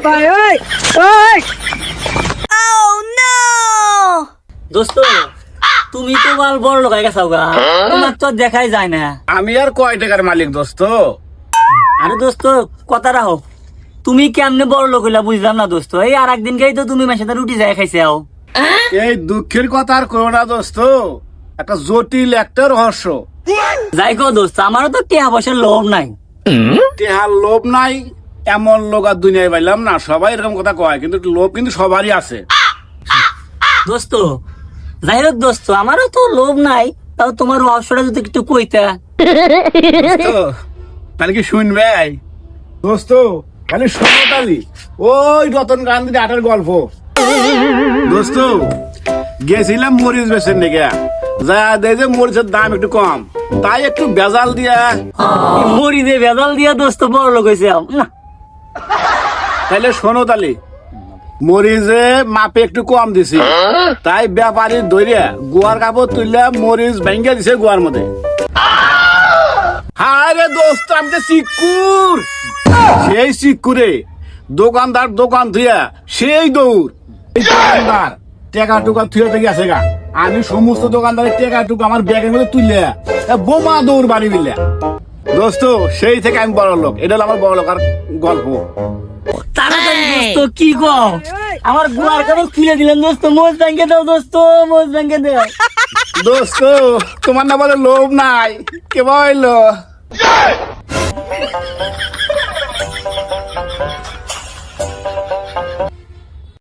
ভাই ওই ওই দোস্ত তুমি তো বাল বড় লোক হয়ে গেছো গা, তোমার তো দেখাই যায় না। আমি আর কয় টাকার মালিক দোস্ত? আরে দোস্ত কথা রাখো, তুমি কেমনে বড় লোক হইলা বুঝলাম না দোস্ত। এই আর একদিনকেই তো তুমি মাসে রুটি যায় খাইছে। এই দুঃখের কথা আর করো না দোস্ত, একটা জটিল একটা রহস্য। যাই গো দোস্ত, আমারও তো টিয়া পয়সার লোভ নাই। টেহার লোভ নাই এমন লোক আর দুনিয়ায় পাইলাম না। সবাই এরকম কথা কয়, কিন্তু লোভ কিন্তু সবারই আছে। দোস্ত যাই হোক দোস্ত, আমারও তো লোভ নাই, তাও তোমার রহস্যটা যদি একটু কইতা। দোস্ত, তাহলে কি শুনবে দোস্ত? তাহলে শোনো তালি ওই রতন গান্ধীর আটার গল্প। দোস্ত গেছিলাম মরিচ বেচের দিকে, যা দেখে মরিচের দাম একটু কম, তাই একটু বেজাল দিয়া মরি দে ভেজাল দিয়া দোস্ত বড় লোক হয়েছে না। তাইলে শোনো তালি, মরিচে মাপে একটু কম দিছি, তাই ব্যাপারী ধরিয়া গুয়ার কাপড় তুললে মরিচ ভেঙ্গে দিছে গুয়ার মধ্যে। হায় রে দোস্ত, আমি তো চিকুর, সেই চিকুরে দোকানদার দোকান থুয়া সেই দৌড়। এই দোকানদার টেকা টুকা থুয়া থেকে আছে গা, আমি সমস্ত দোকানদারের টেকা টুকা আমার ব্যাগের মধ্যে তুললে বোমা দৌড় বাড়ি মিললে। দোস্ত সেই থেকে আমি বড় লোক। এটা হলো আমার বড় লোক আর গল্প। তাড়াতাড়ি দোস্ত কি গো, আমার গুয়ার কাপড় খুলে দিলেন দোস্ত। মোজ ব্যাংকে দাও দোস্ত, মোজ ব্যাংকে দাও। দোস্ত তোমার না বলে লোভ নাই, কে বললো?